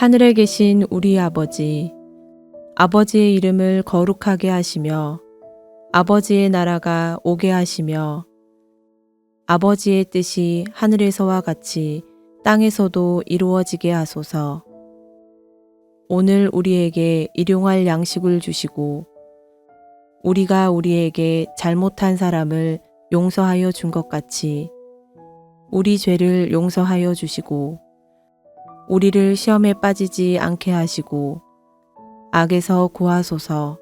하늘에 계신 우리 아버지, 아버지의 이름을 거룩하게 하시며 아버지의 나라가 오게 하시며 아버지의 뜻이 하늘에서와 같이 땅에서도 이루어지게 하소서. 오늘 우리에게 일용할 양식을 주시고 우리가 우리에게 잘못한 사람을 용서하여 준 것 같이 우리 죄를 용서하여 주시고 우리를 시험에 빠지지 않게 하시고 악에서 구하소서.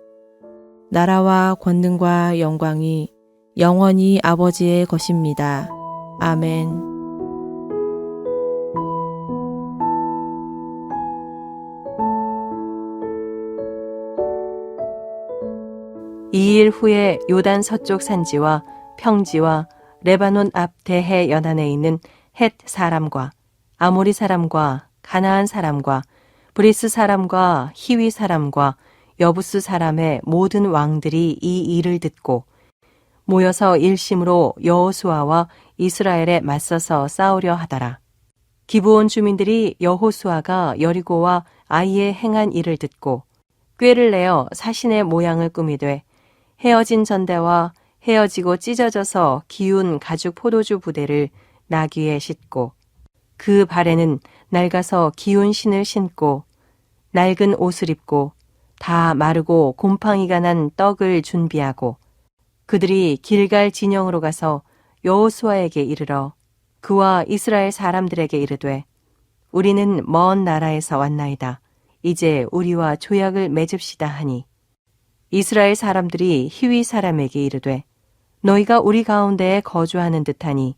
나라와 권능과 영광이 영원히 아버지의 것입니다. 아멘. 2일 후에 요단 서쪽 산지와 평지와 레바논 앞 대해 연안에 있는 헷 사람과 아모리 사람과 가나안 사람과 브리스 사람과 히위 사람과 여부스 사람의 모든 왕들이 이 일을 듣고 모여서 일심으로 여호수아와 이스라엘에 맞서서 싸우려 하더라. 기브온 주민들이 여호수아가 여리고와 아이에 행한 일을 듣고 꾀를 내어 사신의 모양을 꾸미되 헤어진 전대와 헤어지고 찢어져서 기운 가죽 포도주 부대를 나귀에 싣고 그 발에는 낡아서 기운 신을 신고 낡은 옷을 입고 다 마르고 곰팡이가 난 떡을 준비하고 그들이 길갈 진영으로 가서 여호수아에게 이르러 그와 이스라엘 사람들에게 이르되 우리는 먼 나라에서 왔나이다. 이제 우리와 조약을 맺읍시다 하니 이스라엘 사람들이 히위 사람에게 이르되 너희가 우리 가운데에 거주하는 듯하니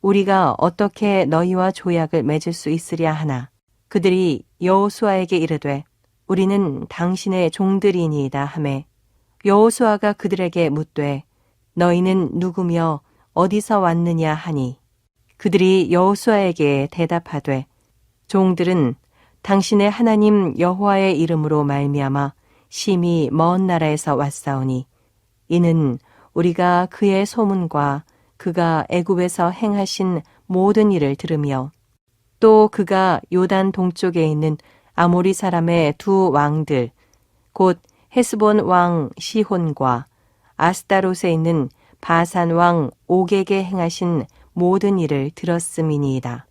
우리가 어떻게 너희와 조약을 맺을 수 있으랴 하나 그들이 여호수아에게 이르되 우리는 당신의 종들이니이다 하매 여호수아가 그들에게 묻되 너희는 누구며 어디서 왔느냐 하니 그들이 여호수아에게 대답하되 종들은 당신의 하나님 여호와의 이름으로 말미암아 심히 먼 나라에서 왔사오니 이는 우리가 그의 소문과 그가 애굽에서 행하신 모든 일을 들으며 또 그가 요단 동쪽에 있는 아모리 사람의 두 왕들 곧 헤스본 왕 시혼과 아스타롯에 있는 바산 왕 옥에게 행하신 모든 일을 들었음이니이다.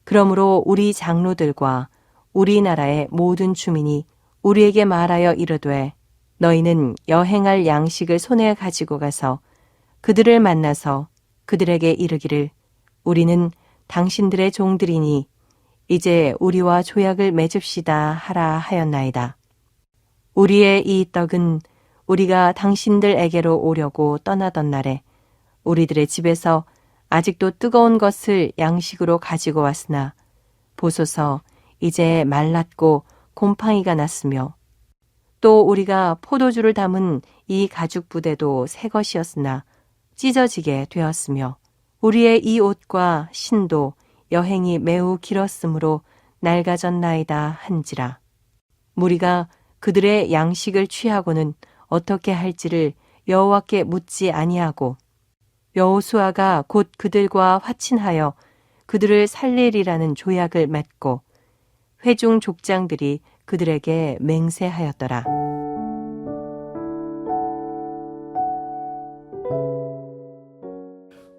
그러므로 우리 장로들과 우리나라의 모든 주민이 우리에게 말하여 이르되 너희는 여행할 양식을 손에 가지고 가서 그들을 만나서 그들에게 이르기를 우리는 당신들의 종들이니 이제 우리와 조약을 맺읍시다 하라 하였나이다. 우리의 이 떡은 우리가 당신들에게로 오려고 떠나던 날에 우리들의 집에서 아직도 뜨거운 것을 양식으로 가지고 왔으나 보소서 이제 말랐고 곰팡이가 났으며 또 우리가 포도주를 담은 이 가죽 부대도 새 것이었으나 찢어지게 되었으며 우리의 이 옷과 신도 여행이 매우 길었으므로 낡아졌나이다 한지라. 무리가 그들의 양식을 취하고는 어떻게 할지를 여호와께 묻지 아니하고 여호수아가 곧 그들과 화친하여 그들을 살리리라는 조약을 맺고 회중 족장들이 그들에게 맹세하였더라.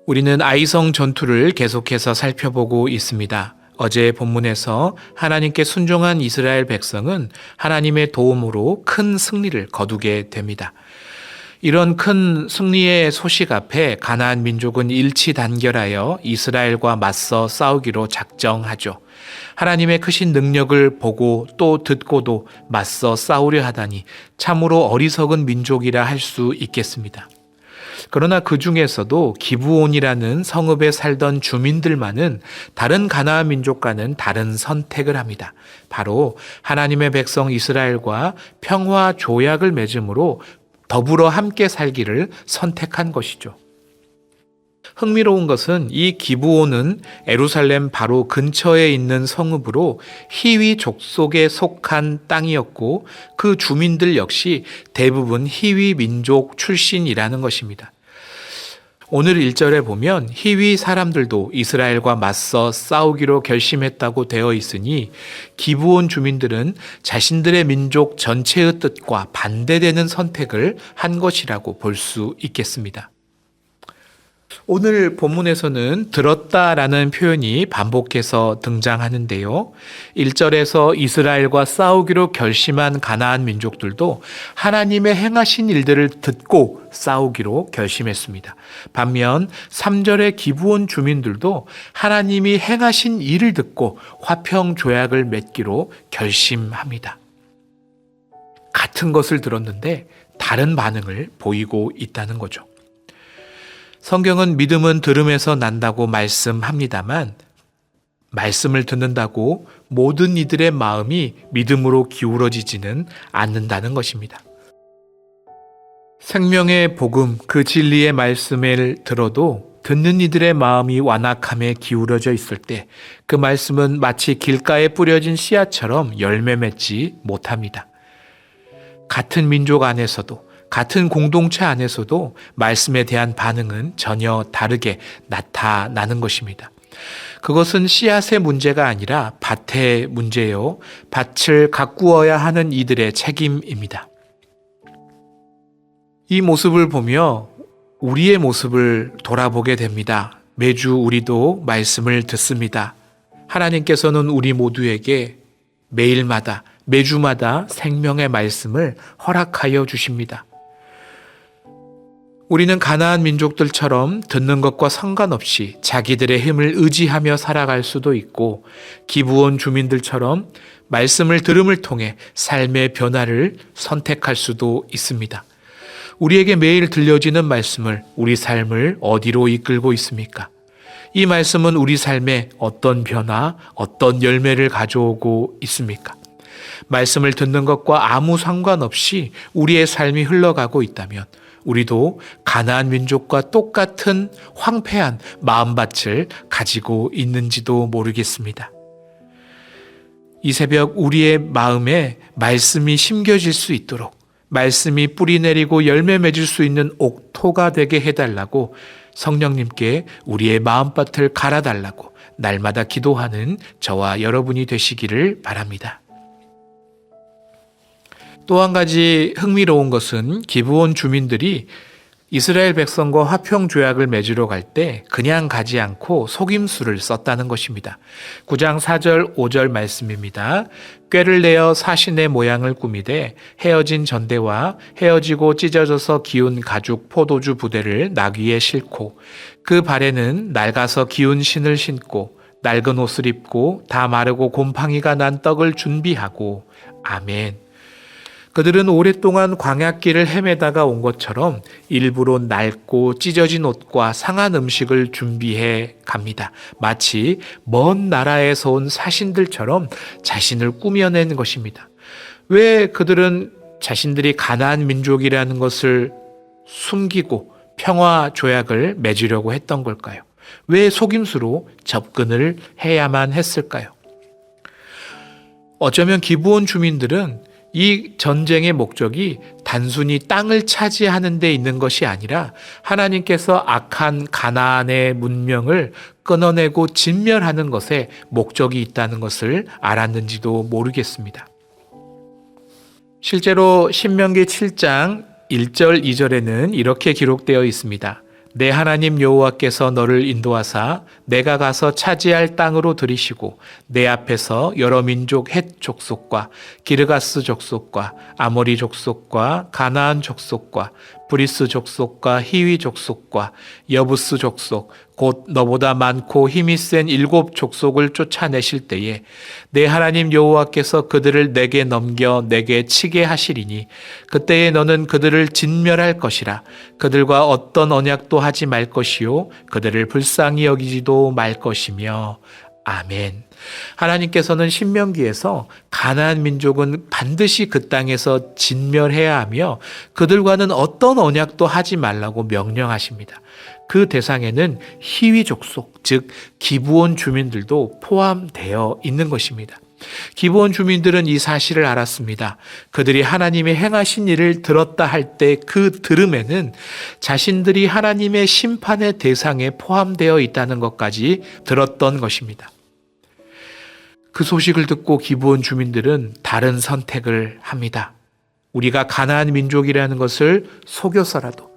우리는 아이성 전투를 계속해서 살펴보고 있습니다. 어제 본문에서 하나님께 순종한 이스라엘 백성은 하나님의 도움으로 큰 승리를 거두게 됩니다. 이런 큰 승리의 소식 앞에 가나안 민족은 일치단결하여 이스라엘과 맞서 싸우기로 작정하죠. 하나님의 크신 능력을 보고 또 듣고도 맞서 싸우려 하다니 참으로 어리석은 민족이라 할 수 있겠습니다. 그러나 그 중에서도 기브온이라는 성읍에 살던 주민들만은 다른 가나안 민족과는 다른 선택을 합니다. 바로 하나님의 백성 이스라엘과 평화 조약을 맺음으로 더불어 함께 살기를 선택한 것이죠. 흥미로운 것은 이 기브온은 예루살렘 바로 근처에 있는 성읍으로 히위 족속에 속한 땅이었고 그 주민들 역시 대부분 히위 민족 출신이라는 것입니다. 오늘 1절에 보면 히위 사람들도 이스라엘과 맞서 싸우기로 결심했다고 되어 있으니 기브온 주민들은 자신들의 민족 전체의 뜻과 반대되는 선택을 한 것이라고 볼 수 있겠습니다. 오늘 본문에서는 들었다라는 표현이 반복해서 등장하는데요. 1절에서 이스라엘과 싸우기로 결심한 가나안 민족들도 하나님의 행하신 일들을 듣고 싸우기로 결심했습니다. 반면 3절의 기브온 주민들도 하나님이 행하신 일을 듣고 화평 조약을 맺기로 결심합니다. 같은 것을 들었는데 다른 반응을 보이고 있다는 거죠. 성경은 믿음은 들음에서 난다고 말씀합니다만 말씀을 듣는다고 모든 이들의 마음이 믿음으로 기울어지지는 않는다는 것입니다. 생명의 복음, 그 진리의 말씀을 들어도 듣는 이들의 마음이 완악함에 기울어져 있을 때 그 말씀은 마치 길가에 뿌려진 씨앗처럼 열매 맺지 못합니다. 같은 민족 안에서도 같은 공동체 안에서도 말씀에 대한 반응은 전혀 다르게 나타나는 것입니다. 그것은 씨앗의 문제가 아니라 밭의 문제요. 밭을 가꾸어야 하는 이들의 책임입니다. 이 모습을 보며 우리의 모습을 돌아보게 됩니다. 매주 우리도 말씀을 듣습니다. 하나님께서는 우리 모두에게 매일마다, 매주마다 생명의 말씀을 허락하여 주십니다. 우리는 가나안 민족들처럼 듣는 것과 상관없이 자기들의 힘을 의지하며 살아갈 수도 있고 기브온 주민들처럼 말씀을 들음을 통해 삶의 변화를 선택할 수도 있습니다. 우리에게 매일 들려지는 말씀을 우리 삶을 어디로 이끌고 있습니까? 이 말씀은 우리 삶에 어떤 변화, 어떤 열매를 가져오고 있습니까? 말씀을 듣는 것과 아무 상관없이 우리의 삶이 흘러가고 있다면 우리도 가나안 민족과 똑같은 황폐한 마음밭을 가지고 있는지도 모르겠습니다. 이 새벽 우리의 마음에 말씀이 심겨질 수 있도록 말씀이 뿌리 내리고 열매 맺을 수 있는 옥토가 되게 해달라고 성령님께 우리의 마음밭을 갈아달라고 날마다 기도하는 저와 여러분이 되시기를 바랍니다. 또 한 가지 흥미로운 것은 기브온 주민들이 이스라엘 백성과 화평 조약을 맺으러 갈 때 그냥 가지 않고 속임수를 썼다는 것입니다. 9장 4절 5절 말씀입니다. 꾀를 내어 사신의 모양을 꾸미되 헤어진 전대와 헤어지고 찢어져서 기운 가죽 포도주 부대를 나귀에 싣고 그 발에는 낡아서 기운 신을 신고 낡은 옷을 입고 다 마르고 곰팡이가 난 떡을 준비하고 아멘. 그들은 오랫동안 광야길을 헤매다가 온 것처럼 일부러 낡고 찢어진 옷과 상한 음식을 준비해 갑니다. 마치 먼 나라에서 온 사신들처럼 자신을 꾸며낸 것입니다. 왜 그들은 자신들이 가나안 민족이라는 것을 숨기고 평화 조약을 맺으려고 했던 걸까요? 왜 속임수로 접근을 해야만 했을까요? 어쩌면 기브온 주민들은 이 전쟁의 목적이 단순히 땅을 차지하는 데 있는 것이 아니라 하나님께서 악한 가나안의 문명을 끊어내고 진멸하는 것에 목적이 있다는 것을 알았는지도 모르겠습니다. 실제로 신명기 7장 1절 2절에는 이렇게 기록되어 있습니다. 내 하나님 여호와께서 너를 인도하사 내가 가서 차지할 땅으로 들이시고 내 앞에서 여러 민족 헷 족속과 기르가스 족속과 아모리 족속과 가나안 족속과 브리스 족속과 히위 족속과 여부스 족속 곧 너보다 많고 힘이 센 7 족속을 쫓아내실 때에 내 하나님 여호와께서 그들을 내게 넘겨 내게 치게 하시리니 그때에 너는 그들을 진멸할 것이라. 그들과 어떤 언약도 하지 말 것이요 그들을 불쌍히 여기지도 말 것이며 아멘. 하나님께서는 신명기에서 가나안 민족은 반드시 그 땅에서 진멸해야 하며 그들과는 어떤 언약도 하지 말라고 명령하십니다. 그 대상에는 히위 족속, 즉 기브온 주민들도 포함되어 있는 것입니다. 기브온 주민들은 이 사실을 알았습니다. 그들이 하나님이 행하신 일을 들었다 할 때 그 들음에는 자신들이 하나님의 심판의 대상에 포함되어 있다는 것까지 들었던 것입니다. 그 소식을 듣고 기브온 주민들은 다른 선택을 합니다. 우리가 가나안 민족이라는 것을 속여서라도,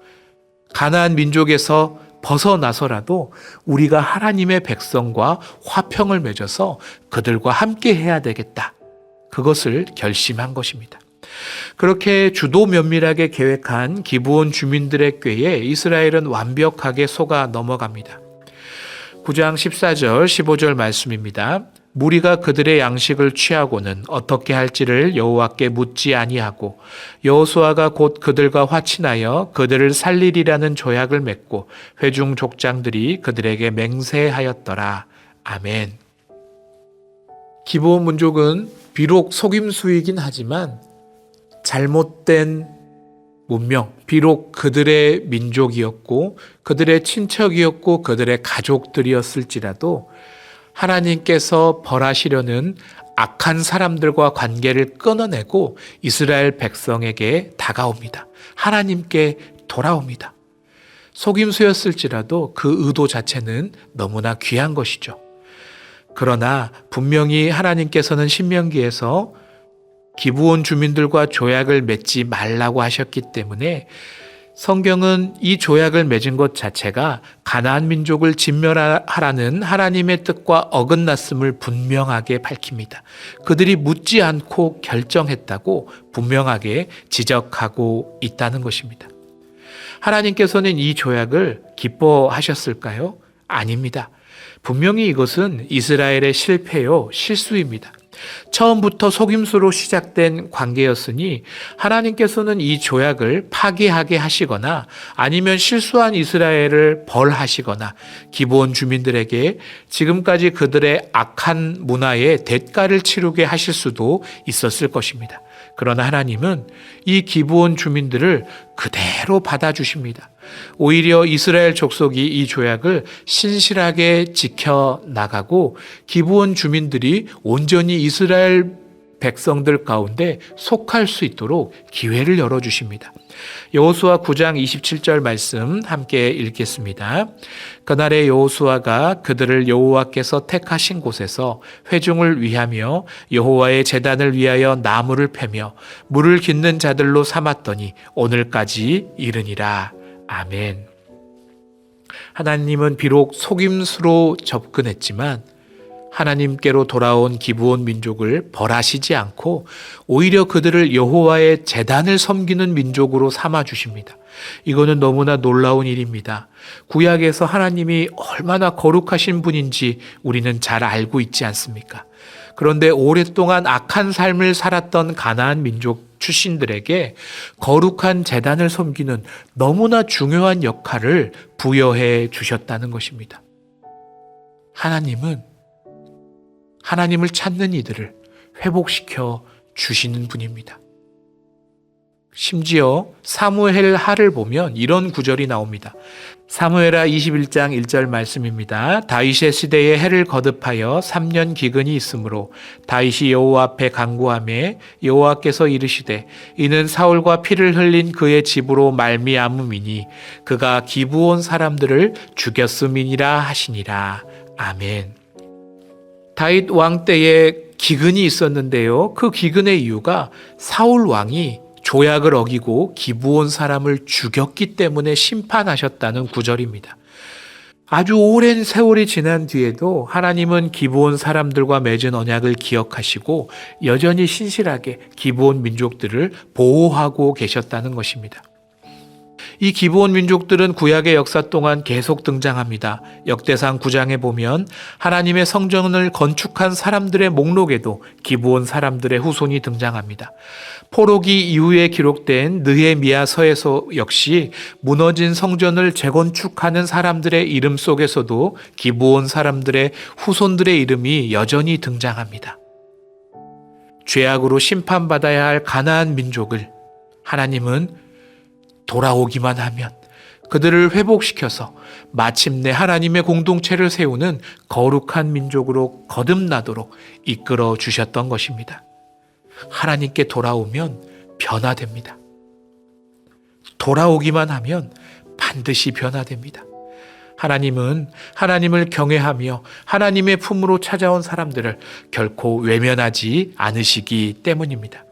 가나안 민족에서 벗어나서라도 우리가 하나님의 백성과 화평을 맺어서 그들과 함께 해야 되겠다. 그것을 결심한 것입니다. 그렇게 주도 면밀하게 계획한 기브온 주민들의 꾀에 이스라엘은 완벽하게 속아 넘어갑니다. 9장 14절 15절 말씀입니다. 무리가 그들의 양식을 취하고는 어떻게 할지를 여호와께 묻지 아니하고 여호수아가 곧 그들과 화친하여 그들을 살리리라는 조약을 맺고 회중 족장들이 그들에게 맹세하였더라. 아멘. 기브온 민족은 비록 속임수이긴 하지만 잘못된 문명, 비록 그들의 민족이었고 그들의 친척이었고 그들의 가족들이었을지라도 하나님께서 벌하시려는 악한 사람들과 관계를 끊어내고 이스라엘 백성에게 다가옵니다. 하나님께 돌아옵니다. 속임수였을지라도 그 의도 자체는 너무나 귀한 것이죠. 그러나 분명히 하나님께서는 신명기에서 기브온 주민들과 조약을 맺지 말라고 하셨기 때문에 성경은 이 조약을 맺은 것 자체가 가나안 민족을 진멸하라는 하나님의 뜻과 어긋났음을 분명하게 밝힙니다. 그들이 묻지 않고 결정했다고 분명하게 지적하고 있다는 것입니다. 하나님께서는 이 조약을 기뻐하셨을까요? 아닙니다. 분명히 이것은 이스라엘의 실패요, 실수입니다. 처음부터 속임수로 시작된 관계였으니 하나님께서는 이 조약을 파기하게 하시거나 아니면 실수한 이스라엘을 벌하시거나 기브온 주민들에게 지금까지 그들의 악한 문화의 대가를 치르게 하실 수도 있었을 것입니다. 그러나 하나님은 이 기브온 주민들을 그대로 받아주십니다. 오히려 이스라엘 족속이 이 조약을 신실하게 지켜나가고 기브온 주민들이 온전히 이스라엘 백성들 가운데 속할 수 있도록 기회를 열어주십니다. 여호수아 9장 27절 말씀 함께 읽겠습니다. 그날에 여호수아가 그들을 여호와께서 택하신 곳에서 회중을 위하며 여호와의 제단을 위하여 나무를 패며 물을 깃는 자들로 삼았더니 오늘까지 이르니라. 아멘. 하나님은 비록 속임수로 접근했지만 하나님께로 돌아온 기브온 민족을 벌하시지 않고 오히려 그들을 여호와의 제단을 섬기는 민족으로 삼아 주십니다. 이거는 너무나 놀라운 일입니다. 구약에서 하나님이 얼마나 거룩하신 분인지 우리는 잘 알고 있지 않습니까? 그런데 오랫동안 악한 삶을 살았던 가나안 민족 출신들에게 거룩한 제단을 섬기는 너무나 중요한 역할을 부여해 주셨다는 것입니다. 하나님을 찾는 이들을 회복시켜 주시는 분입니다. 심지어 사무엘 하를 보면 이런 구절이 나옵니다. 사무엘하 21장 1절 말씀입니다. 다윗의 시대에 해를 거듭하여 3년 기근이 있으므로 다윗이 여호와 앞에 간구하매 여호와께서 이르시되 이는 사울과 피를 흘린 그의 집으로 말미암음이니 그가 기브온 사람들을 죽였음이니라 하시니라. 아멘. 다윗 왕 때에 기근이 있었는데요. 그 기근의 이유가 사울 왕이 조약을 어기고 기브온 사람을 죽였기 때문에 심판하셨다는 구절입니다. 아주 오랜 세월이 지난 뒤에도 하나님은 기브온 사람들과 맺은 언약을 기억하시고 여전히 신실하게 기브온 민족들을 보호하고 계셨다는 것입니다. 이 기브온 민족들은 구약의 역사 동안 계속 등장합니다. 역대상 9장에 보면 하나님의 성전을 건축한 사람들의 목록에도 기브온 사람들의 후손이 등장합니다. 포로기 이후에 기록된 느헤미야서에서 역시 무너진 성전을 재건축하는 사람들의 이름 속에서도 기브온 사람들의 후손들의 이름이 여전히 등장합니다. 죄악으로 심판받아야 할 가나안 민족을 하나님은 돌아오기만 하면 그들을 회복시켜서 마침내 하나님의 공동체를 세우는 거룩한 민족으로 거듭나도록 이끌어 주셨던 것입니다. 하나님께 돌아오면 변화됩니다. 돌아오기만 하면 반드시 변화됩니다. 하나님은 하나님을 경외하며 하나님의 품으로 찾아온 사람들을 결코 외면하지 않으시기 때문입니다.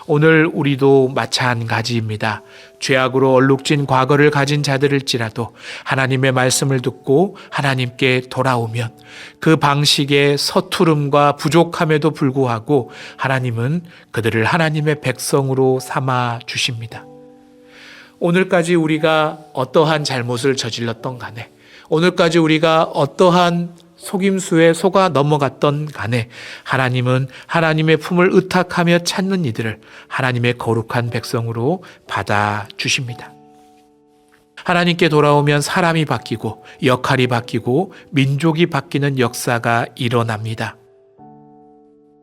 오늘 우리도 마찬가지입니다. 죄악으로 얼룩진 과거를 가진 자들일지라도 하나님의 말씀을 듣고 하나님께 돌아오면 그 방식의 서투름과 부족함에도 불구하고 하나님은 그들을 하나님의 백성으로 삼아 주십니다. 오늘까지 우리가 어떠한 잘못을 저질렀던 간에, 오늘까지 우리가 어떠한 속임수에 속아 넘어갔던 간에 하나님은 하나님의 품을 의탁하며 찾는 이들을 하나님의 거룩한 백성으로 받아주십니다. 하나님께 돌아오면 사람이 바뀌고 역할이 바뀌고 민족이 바뀌는 역사가 일어납니다.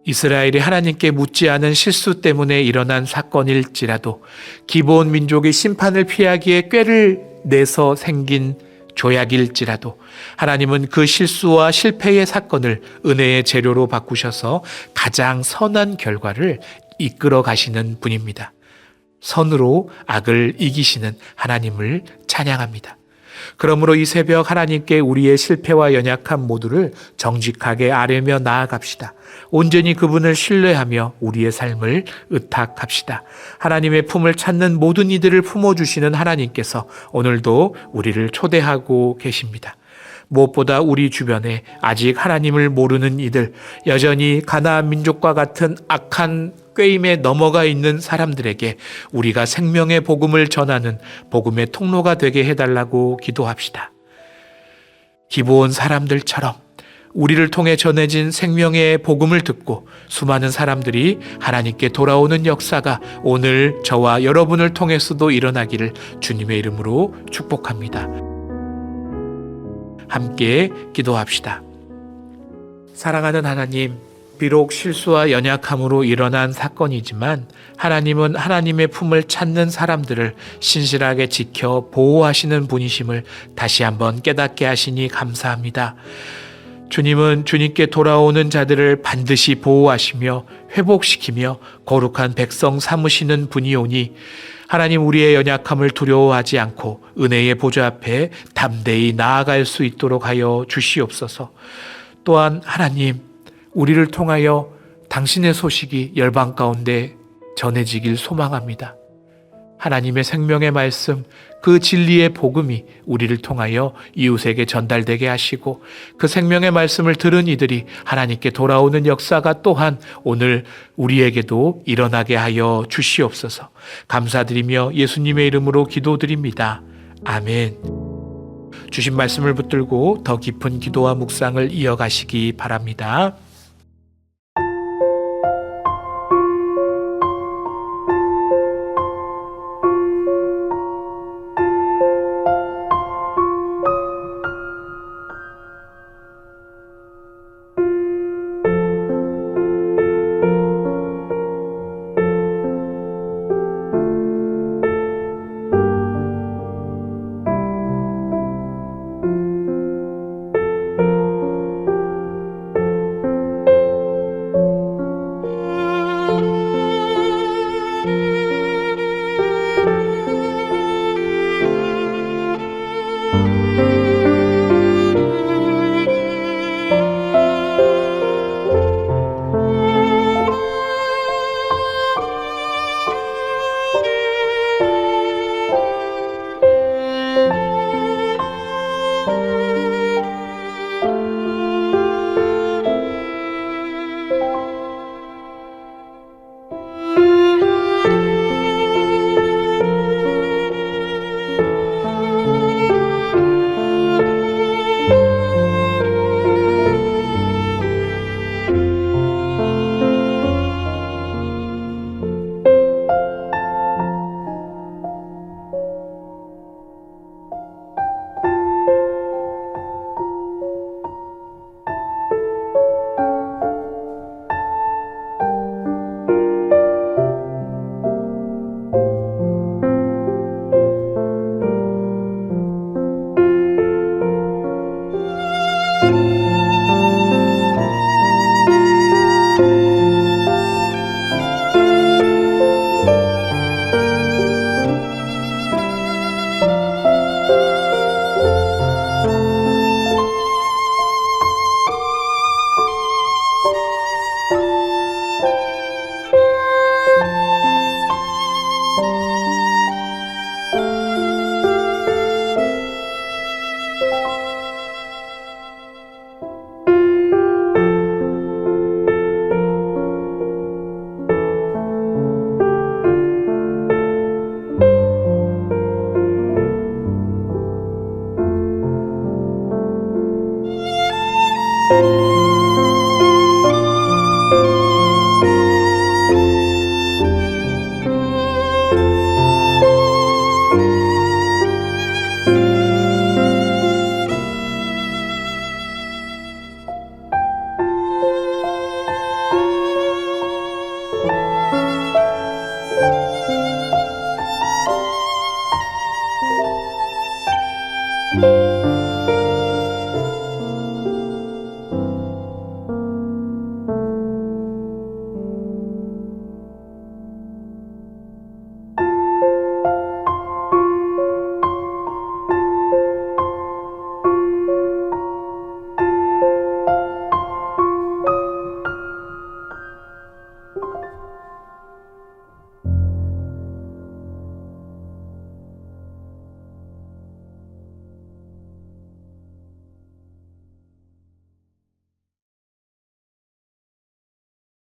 이스라엘이 하나님께 묻지 않은 실수 때문에 일어난 사건일지라도 기브온 민족이 심판을 피하기에 꾀를 내서 생긴 조약일지라도 하나님은 그 실수와 실패의 사건을 은혜의 재료로 바꾸셔서 가장 선한 결과를 이끌어 가시는 분입니다. 선으로 악을 이기시는 하나님을 찬양합니다. 그러므로 이 새벽 하나님께 우리의 실패와 연약함 모두를 정직하게 아뢰며 나아갑시다. 온전히 그분을 신뢰하며 우리의 삶을 의탁합시다. 하나님의 품을 찾는 모든 이들을 품어주시는 하나님께서 오늘도 우리를 초대하고 계십니다. 무엇보다 우리 주변에 아직 하나님을 모르는 이들, 여전히 가나안 민족과 같은 악한 꾀임에 넘어가 있는 사람들에게 우리가 생명의 복음을 전하는 복음의 통로가 되게 해달라고 기도합시다. 기브온 사람들처럼 우리를 통해 전해진 생명의 복음을 듣고 수많은 사람들이 하나님께 돌아오는 역사가 오늘 저와 여러분을 통해서도 일어나기를 주님의 이름으로 축복합니다. 함께 기도합시다. 사랑하는 하나님, 비록 실수와 연약함으로 일어난 사건이지만 하나님은 하나님의 품을 찾는 사람들을 신실하게 지켜 보호하시는 분이심을 다시 한번 깨닫게 하시니 감사합니다. 주님은 주님께 돌아오는 자들을 반드시 보호하시며 회복시키며 거룩한 백성 삼으시는 분이오니 하나님, 우리의 연약함을 두려워하지 않고 은혜의 보좌 앞에 담대히 나아갈 수 있도록 하여 주시옵소서. 또한 하나님, 우리를 통하여 당신의 소식이 열방 가운데 전해지길 소망합니다. 하나님의 생명의 말씀, 그 진리의 복음이 우리를 통하여 이웃에게 전달되게 하시고 그 생명의 말씀을 들은 이들이 하나님께 돌아오는 역사가 또한 오늘 우리에게도 일어나게 하여 주시옵소서. 감사드리며 예수님의 이름으로 기도드립니다. 아멘. 주신 말씀을 붙들고 더 깊은 기도와 묵상을 이어가시기 바랍니다.